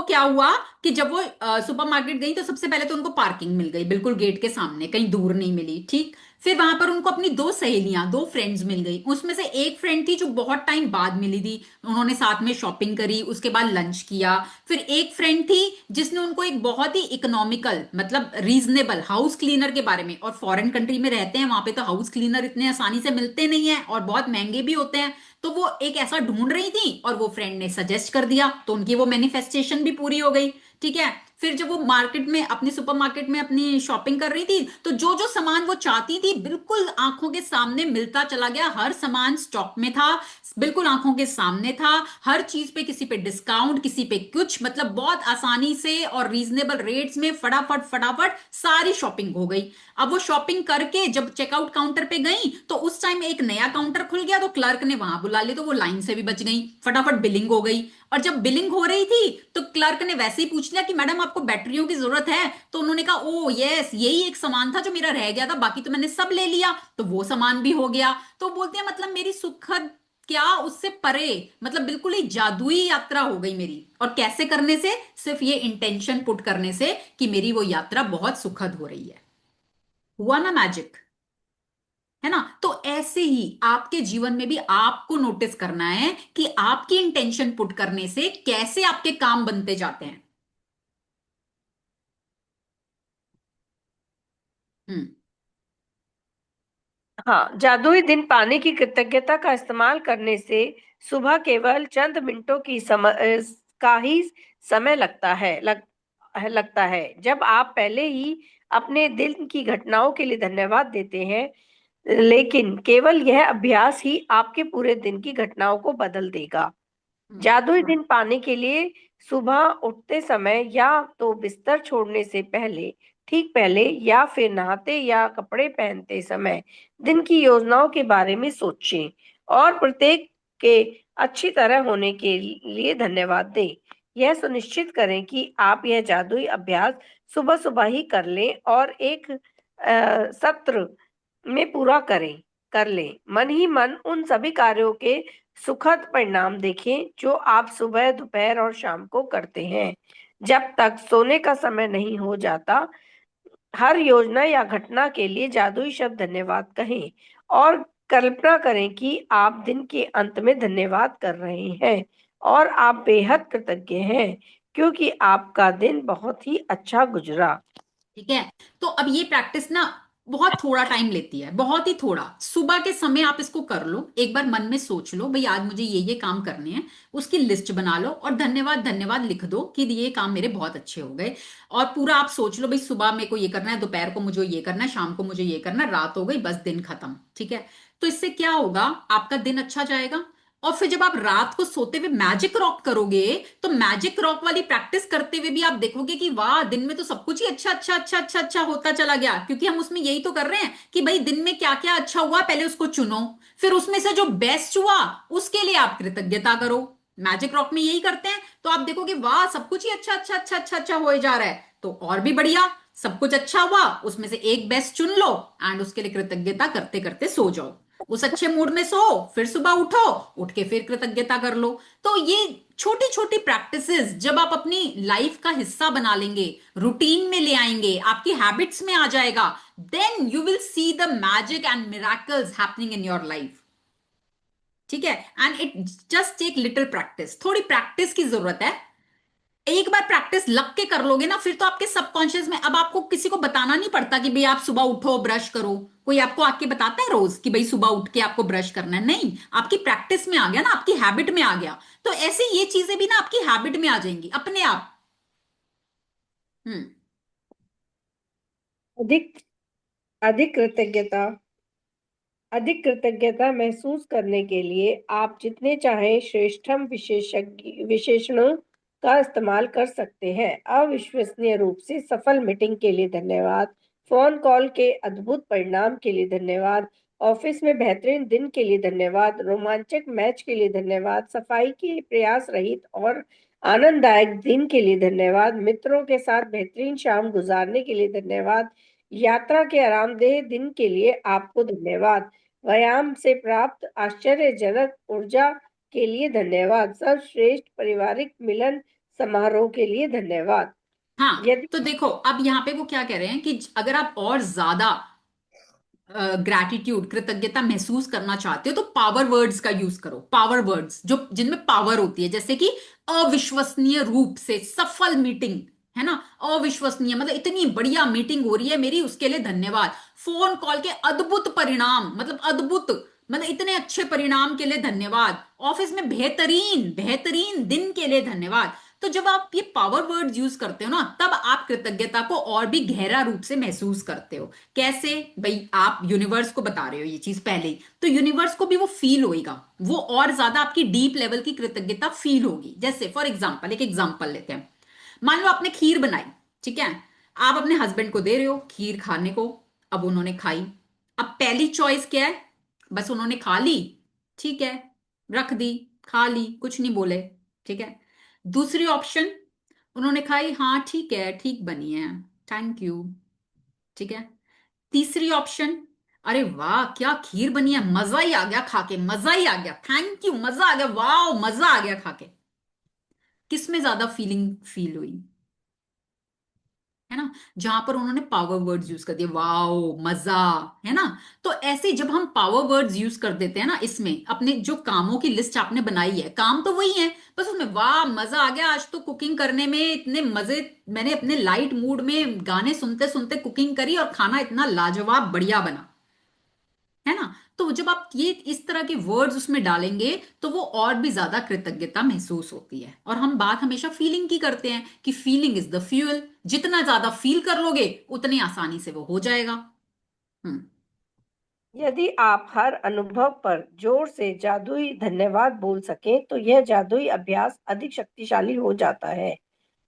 क्या हुआ कि जब वो सुपरमार्केट गई तो सबसे पहले तो उनको पार्किंग मिल गई बिल्कुल गेट के सामने, कहीं दूर नहीं मिली, ठीक। फिर वहां पर उनको अपनी दो सहेलियां, दो फ्रेंड्स मिल गई, उसमें से एक फ्रेंड थी जो बहुत टाइम बाद मिली थी, उन्होंने साथ में शॉपिंग करी, उसके बाद लंच किया। फिर एक फ्रेंड थी जिसने उनको एक बहुत ही इकोनॉमिकल मतलब रीजनेबल हाउस क्लीनर के बारे में, और फॉरेन कंट्री में रहते हैं वहां पे तो हाउस क्लीनर इतने आसानी से मिलते नहीं है और बहुत महंगे भी होते हैं, तो वो एक ऐसा ढूंढ रही थी और वो फ्रेंड ने सजेस्ट कर दिया, तो उनकी वो मैनिफेस्टेशन भी पूरी हो गई, ठीक है। फिर जब वो मार्केट में अपनी सुपरमार्केट में अपनी शॉपिंग कर रही थी, तो जो जो सामान वो चाहती थी बिल्कुल आंखों के सामने मिलता चला गया, हर सामान स्टॉक में था, बिल्कुल आंखों के सामने था, हर चीज पे किसी पे डिस्काउंट किसी पे कुछ, मतलब बहुत आसानी से और रीजनेबल रेट्स में फटाफट फटाफट सारी शॉपिंग हो गई। अब वो शॉपिंग करके जब चेकआउट काउंटर पे गई तो उस टाइम एक नया काउंटर खुल गया, तो क्लर्क ने वहां बुला लिया, तो वो लाइन से भी बच गई, फटाफट बिलिंग हो गई। और जब बिलिंग हो रही थी तो क्लर्क ने वैसे ही पूछ लिया कि मैडम आपको बैटरियों की जरूरत है, तो उन्होंने कहा ओ यस यही एक सामान था जो मेरा रह गया था, बाकी तो मैंने सब ले लिया, तो वो सामान भी हो गया। तो बोलते हैं मतलब मेरी सुखद क्या उससे परे, मतलब बिल्कुल ही जादुई यात्रा हो गई मेरी, और कैसे करने से, सिर्फ ये इंटेंशन पुट करने से कि मेरी वो यात्रा बहुत सुखद हो रही है। हुआ ना मैजिक, है ना। तो ऐसे ही आपके जीवन में भी आपको नोटिस करना है कि आपकी इंटेंशन पुट करने से कैसे आपके काम बनते जाते हैं। हम्म। हाँ, जादुई दिन पाने की कृतज्ञता का इस्तेमाल करने से सुबह केवल चंद मिनटों का ही समय लगता है। जब आप पहले ही अपने दिन की घटनाओं के लिए धन्यवाद देते हैं, लेकिन केवल यह अभ्यास ही आपके पूरे दिन की घटनाओं को बदल देगा। हम्म। जादुई दिन पाने के लिए सुबह उठते समय या तो बिस्तर छोड़ने से पहले, ठीक पहले, या फिर नहाते या कपड़े पहनते समय दिन की योजनाओं के बारे में सोचें और प्रत्येक के अच्छी तरह होने के लिए धन्यवाद दें। यह सुनिश्चित करें कि आप यह जादुई अभ्यास सुबह सुबह ही कर लें और एक सत्र में पूरा करें। कर लें। मन ही मन उन सभी कार्यों के सुखद परिणाम देखें जो आप सुबह, दोपहर और शाम को करते हैं। जब तक सोने का समय नहीं हो जाता, हर योजना या घटना के लिए जादुई शब्द धन्यवाद कहें और कल्पना करें कि आप दिन के अंत में धन्यवाद कर रहे हैं और आप बेहद कृतज्ञ हैं क्योंकि आपका दिन बहुत ही अच्छा गुजरा। ठीक है। तो अब ये प्रैक्टिस ना बहुत थोड़ा टाइम लेती है, बहुत ही थोड़ा। सुबह के समय आप इसको कर लो, एक बार मन में सोच लो भाई आज मुझे ये काम करने हैं, उसकी लिस्ट बना लो और धन्यवाद धन्यवाद लिख दो कि ये काम मेरे बहुत अच्छे हो गए। और पूरा आप सोच लो भाई सुबह मेरे को ये करना है, दोपहर को मुझे ये करना है, शाम को मुझे ये करना है, रात हो गई बस दिन खत्म। ठीक है। तो इससे क्या होगा, आपका दिन अच्छा जाएगा। और फिर जब आप रात को सोते हुए मैजिक रॉक करोगे, तो मैजिक रॉक वाली प्रैक्टिस करते हुए भी आप देखोगे कि वाह दिन में तो सब कुछ ही अच्छा अच्छा अच्छा अच्छा अच्छा होता चला गया, क्योंकि हम उसमें यही तो कर रहे हैं कि भाई दिन में क्या क्या अच्छा हुआ पहले उसको चुनो, फिर उसमें से जो बेस्ट हुआ उसके लिए आप कृतज्ञता करो। मैजिक रॉक में यही करते हैं। तो आप देखोगे वाह सब कुछ ही अच्छा अच्छा अच्छा अच्छा अच्छा हो जा रहा है, तो और भी बढ़िया। सब कुछ अच्छा हुआ, उसमें से एक बेस्ट चुन लो एंड उसके लिए कृतज्ञता करते करते सो जाओ। उस अच्छे मूड में सो, फिर सुबह उठो, उठ के फिर कृतज्ञता कर लो। तो ये छोटी छोटी प्रैक्टिसेस जब आप अपनी लाइफ का हिस्सा बना लेंगे, रूटीन में ले आएंगे, आपकी हैबिट्स में आ जाएगा, then you will see the magic and miracles happening in your life. ठीक है। And it just take little practice, थोड़ी प्रैक्टिस की जरूरत है। एक बार प्रैक्टिस लग के कर लोगे ना, फिर तो आपके सबकॉन्शियस में, अब आपको किसी को बताना नहीं पड़ता कि भाई आप सुबह उठो ब्रश करो। कोई आपको आके बताता है रोज कि भाई सुबह उठ के आपको ब्रश करना है? नहीं, आपकी प्रैक्टिस में आ गया ना, आपकी हैबिट में आ गया। तो ऐसे ये चीजें भी ना आपकी हैबिट में आ जाएंगी अपने आप। हम्म। अधिक अधिक कृतज्ञता अधिक कृतज्ञता महसूस करने के लिए आप जितने चाहें श्रेष्ठतम विशेषणों का इस्तेमाल कर सकते हैं। अविश्वसनीय रूप से सफल मीटिंग के लिए धन्यवाद, फोन कॉल के अद्भुत परिणाम के लिए धन्यवाद, ऑफिस में बेहतरीन दिन के लिए धन्यवाद, रोमांचक मैच के लिए धन्यवाद, सफाई के प्रयास रहित और आनंददायक दिन के लिए धन्यवाद, मित्रों के साथ बेहतरीन शाम गुजारने के लिए धन्यवाद, यात्रा के आरामदेह दिन के लिए आपको धन्यवाद, व्यायाम से प्राप्त आश्चर्यजनक ऊर्जा के लिए धन्यवाद, सर्वश्रेष्ठ पारिवारिक मिलन समारोह के लिए धन्यवाद। हाँ। यदि तो देखो अब यहाँ पे वो क्या कह रहे हैं कि अगर आप और ज्यादा ग्रैटिट्यूड कृतज्ञता महसूस करना चाहते हो तो पावर वर्ड्स का यूज करो। पावर वर्ड्स जो जिनमें पावर होती है, जैसे कि अविश्वसनीय रूप से सफल मीटिंग, है ना? अविश्वसनीय मतलब इतनी बढ़िया मीटिंग हो रही है मेरी, उसके लिए धन्यवाद। फोन कॉल के अद्भुत परिणाम, मतलब अद्भुत मतलब इतने अच्छे परिणाम के लिए धन्यवाद। ऑफिस में बेहतरीन बेहतरीन दिन के लिए धन्यवाद। तो जब आप ये पावर वर्ड्स यूज करते हो ना, तब आप कृतज्ञता को और भी गहरा रूप से महसूस करते हो। कैसे भाई? आप यूनिवर्स को बता रहे हो ये चीज पहले ही, तो यूनिवर्स को भी वो फील होएगा, वो और ज्यादा आपकी डीप लेवल की कृतज्ञता फील होगी। जैसे फॉर एग्जाम्पल, एक एग्जाम्पल लेते हैं। मान लो आपने खीर बनाई, ठीक है? आप अपने हस्बैंड को दे रहे हो खीर खाने को, अब उन्होंने खाई। अब पहली चॉइस क्या है? बस उन्होंने खा ली, ठीक है, रख दी, खा ली, कुछ नहीं बोले, ठीक है। दूसरी ऑप्शन, उन्होंने खाई, हाँ ठीक है, ठीक बनी है, थैंक यू, ठीक है। तीसरी ऑप्शन, अरे वाह क्या खीर बनी है, मजा ही आ गया खा के, मजा ही आ गया, थैंक यू, मजा आ गया, वाह मजा आ गया खा के। किसमें ज्यादा फीलिंग फील हुई? है ना? जहां पर उन्होंने पावर वर्ड्स यूज कर दिए, वाओ मजा, है ना? तो ऐसे जब हम पावर वर्ड्स यूज कर देते हैं ना, इसमें अपने जो कामों की लिस्ट आपने बनाई है, काम तो वही है, बस उसमें वाह मजा आ गया, आज तो कुकिंग करने में इतने मजे, मैंने अपने लाइट मूड में गाने सुनते सुनते कुकिंग करी और खाना इतना लाजवाब बढ़िया बना, है ना? तो जब आप ये इस तरह के वर्ड्स उसमें डालेंगे, तो वो और भी ज्यादा कृतज्ञता महसूस होती है। और हम बात हमेशा फीलिंग की करते हैं कि फीलिंग इज द फ्यूल, जितना ज्यादा फील कर लोगे उतनी आसानी से वो हो जाएगा। हम्म। यदि आप हर अनुभव पर जोर से जादुई धन्यवाद बोल सकें तो यह जादुई अभ्यास अधिक शक्तिशाली हो जाता है।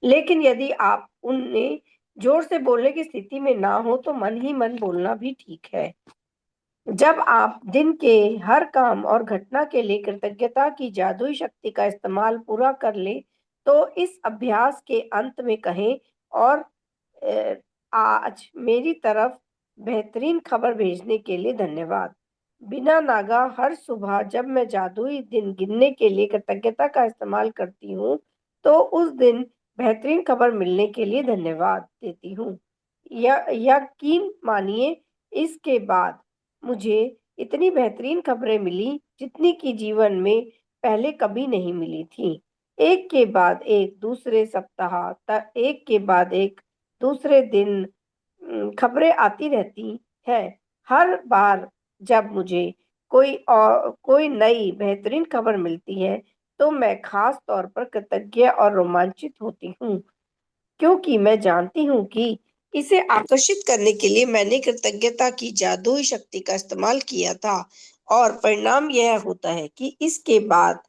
लेकिन यदि आप उन्हें जोर से बोलने की स्थिति में ना हो तो मन ही मन बोलना भी ठीक है। जब आप दिन के हर काम और घटना के लिए कृतज्ञता की जादुई शक्ति का इस्तेमाल पूरा कर ले, तो इस अभ्यास के अंत में कहें, और आज मेरी तरफ बेहतरीन खबर भेजने के लिए धन्यवाद। बिना नागा हर सुबह जब मैं जादुई दिन गिनने के लिए कृतज्ञता का इस्तेमाल करती हूँ, तो उस दिन बेहतरीन खबर मिलने के लिए धन्यवाद देती हूँ। यकीन मानिए, इसके बाद मुझे इतनी बेहतरीन खबरें मिली जितनी कि जीवन में पहले कभी नहीं मिली थी। एक के बाद एक दूसरे सप्ताह एक के बाद एक दूसरे दिन खबरें आती रहती हैं। हर बार जब मुझे कोई नई बेहतरीन खबर मिलती है, तो मैं खास तौर पर कृतज्ञ और रोमांचित होती हूँ, क्योंकि मैं जानती हूँ कि इसे आकर्षित करने के लिए मैंने कृतज्ञता की जादुई शक्ति का इस्तेमाल किया था, और परिणाम यह होता है कि इसके बाद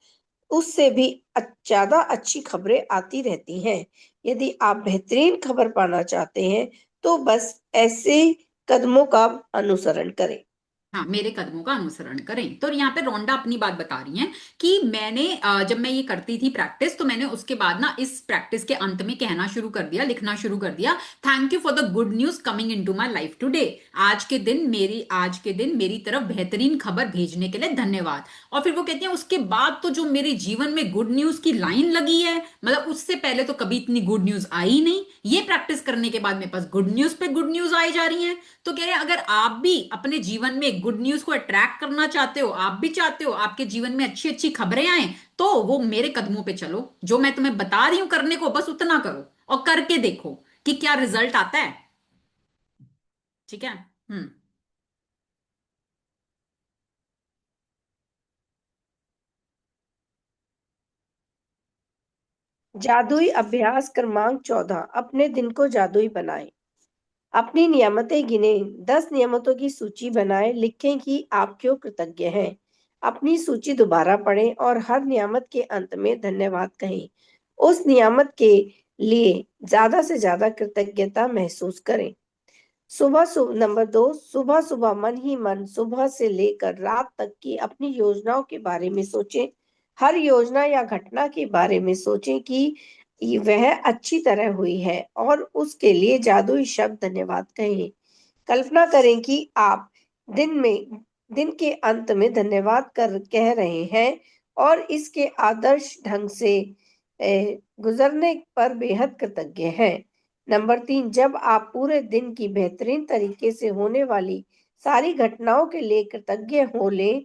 उससे भी ज़्यादा अच्छी खबरें आती रहती हैं। यदि आप बेहतरीन खबर पाना चाहते हैं, तो बस ऐसे कदमों का अनुसरण करें। हाँ, मेरे कदमों का अनुसरण करें। तो यहाँ पे रोंडा अपनी बात बता रही हैं कि मैंने जब मैं ये करती थी प्रैक्टिस, तो मैंने उसके बाद ना इस प्रैक्टिस के अंत में कहना शुरू कर दिया, लिखना शुरू कर दिया, thank you for the good news coming into my life today. आज के दिन मेरी तरफ बेहतरीन खबर भेजने के लिए धन्यवाद। और फिर वो कहती है उसके बाद तो जो मेरे जीवन में गुड न्यूज की लाइन लगी है, मतलब उससे पहले तो कभी इतनी गुड न्यूज आई नहीं, ये प्रैक्टिस करने के बाद मेरे पास गुड न्यूज पे गुड न्यूज आई जा रही है। तो कह रहे हैं अगर आप भी अपने जीवन में गुड न्यूज को अट्रैक्ट करना चाहते हो, आप भी चाहते हो आपके जीवन में अच्छी अच्छी खबरें आए, तो वो मेरे कदमों पे चलो, जो मैं तुम्हें बता रही हूं करने को बस उतना करो और करके देखो कि क्या रिजल्ट आता है। ठीक है। हम्म। जादुई अभ्यास क्रमांक 14, अपने दिन को जादुई बनाएं। अपनी नियामतें गिनें, 10 नियामतों की सूची बनाएं, लिखें कि आप क्यों कृतज्ञ हैं। अपनी सूची दोबारा पढ़ें और हर नियामत के अंत में धन्यवाद कहें। उस नियामत के लिए ज्यादा से ज्यादा कृतज्ञता महसूस करें। नंबर 2, सुबह सुबह मन ही मन सुबह से लेकर रात तक की अपनी योजनाओं के बारे में सोचें। हर योजना या घटना के बारे में सोचें कि वह अच्छी तरह हुई है, और उसके लिए जादुई शब्द धन्यवाद कहें। कल्पना करें कि आप दिन में दिन के अंत में धन्यवाद कर कह रहे हैं, और इसके आदर्श ढंग से गुजरने पर बेहद कृतज्ञ हैं। नंबर 3, जब आप पूरे दिन की बेहतरीन तरीके से होने वाली सारी घटनाओं के लिए कृतज्ञ हो लें,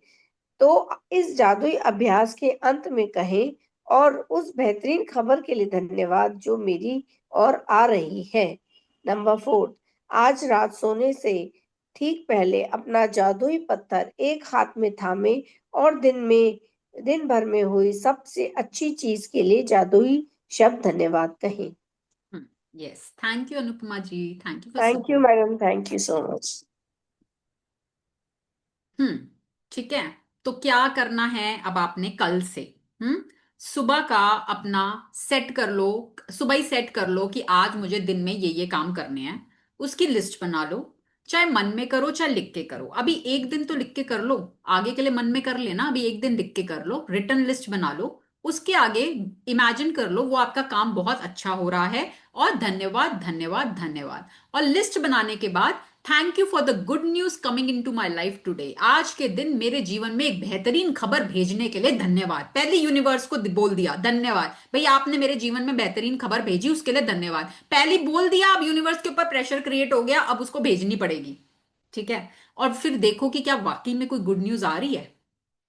तो इस जादुई अभ्यास के अंत में कहें, और उस बेहतरीन खबर के लिए धन्यवाद जो मेरी ओर आ रही है। नंबर 4, आज रात सोने से ठीक पहले अपना जादुई पत्थर एक हाथ में थामे, और दिन भर में हुई सबसे अच्छी चीज के लिए जादुई शब्द धन्यवाद कहें। Yes, thank you Anupama ji, thank you for thank you support. Madam, thank you so much. Hmm. ठीक है। तो क्या करना है अब आपने कल से? हम्म। सुबह का अपना सेट कर लो, सुबह ही सेट कर लो कि आज मुझे दिन में ये काम करने हैं। उसकी लिस्ट बना लो, चाहे मन में करो चाहे लिख के करो। अभी एक दिन तो लिख के कर लो, आगे के लिए मन में कर लेना, अभी एक दिन लिख के कर लो, रिटर्न लिस्ट बना लो। उसके आगे इमेजिन कर लो वो आपका काम बहुत अच्छा हो रहा है, और धन्यवाद धन्यवाद धन्यवाद। और लिस्ट बनाने के बाद thank you for the good news coming into my life today, आज के दिन मेरे जीवन में एक बेहतरीन खबर भेजने के लिए धन्यवाद। पहले यूनिवर्स को बोल दिया धन्यवाद, भाई आपने मेरे जीवन में बेहतरीन खबर भेजी उसके लिए धन्यवाद। पहले बोल दिया, अब यूनिवर्स के ऊपर प्रेशर क्रिएट हो गया, अब उसको भेजनी पड़ेगी। ठीक है। और फिर देखो कि क्या वाकई में कोई गुड न्यूज आ रही है।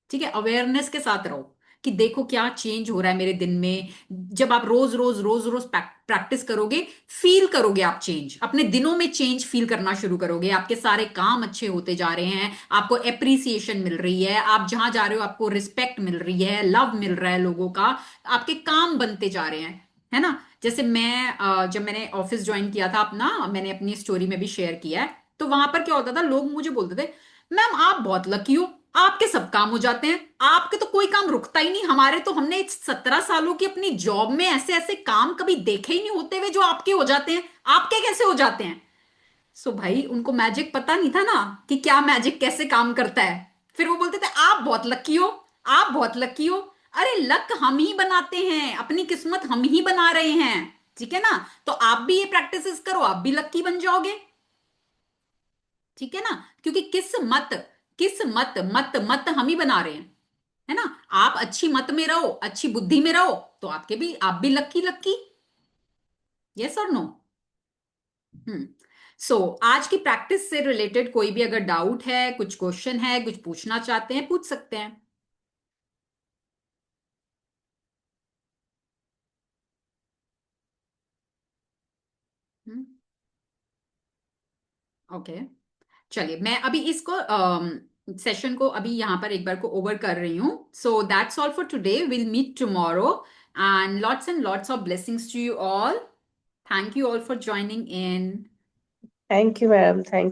ठीक है, अवेयरनेस के साथ रहो कि देखो क्या चेंज हो रहा है मेरे दिन में। जब आप रोज रोज रोज रोज प्रैक्टिस करोगे, फील करोगे, आप चेंज अपने दिनों में चेंज फील करना शुरू करोगे, आपके सारे काम अच्छे होते जा रहे हैं, आपको एप्रिसिएशन मिल रही है, आप जहां जा रहे हो आपको रिस्पेक्ट मिल रही है, लव मिल रहा है लोगों का, आपके काम बनते जा रहे हैं। है ना? जैसे मैं जब मैंने ऑफिस ज्वाइन किया था अपना, मैंने अपनी स्टोरी में भी शेयर किया है, तो वहां पर क्या होता था, लोग मुझे बोलते थे मैम आप बहुत लकी हो, आपके सब काम हो जाते हैं, आपके तो कोई काम रुकता ही नहीं, हमारे तो हमने 17 सालों की अपनी जॉब में ऐसे ऐसे काम कभी देखे ही नहीं होते हुए जो आपके हो जाते हैं, आपके कैसे हो जाते हैं? सो भाई उनको मैजिक पता नहीं था ना कि क्या मैजिक कैसे काम करता है। फिर वो बोलते थे आप बहुत लकी हो, आप बहुत लकी हो। अरे लक हम ही बनाते हैं, अपनी किस्मत हम ही बना रहे हैं। ठीक है ना? तो आप भी ये प्रैक्टिसेस करो, आप भी लक्की बन जाओगे। ठीक है ना? क्योंकि किस्मत किस मत मत मत हम ही बना रहे हैं, है ना। आप अच्छी मत में रहो, अच्छी बुद्धि में रहो, तो आप भी लक्की लक्की। यस और नो? हम्म। सो आज की प्रैक्टिस से रिलेटेड कोई भी अगर डाउट है, कुछ क्वेश्चन है, कुछ पूछना चाहते हैं, पूछ सकते हैं। ओके, चलिए मैं अभी इसको सेशन को अभी यहां पर एक बार को ओवर कर रही हूँ। So that's all for today, will meet tomorrow, and lots of blessings to you all. Thank you all for joining in. Thank you madam, thank you.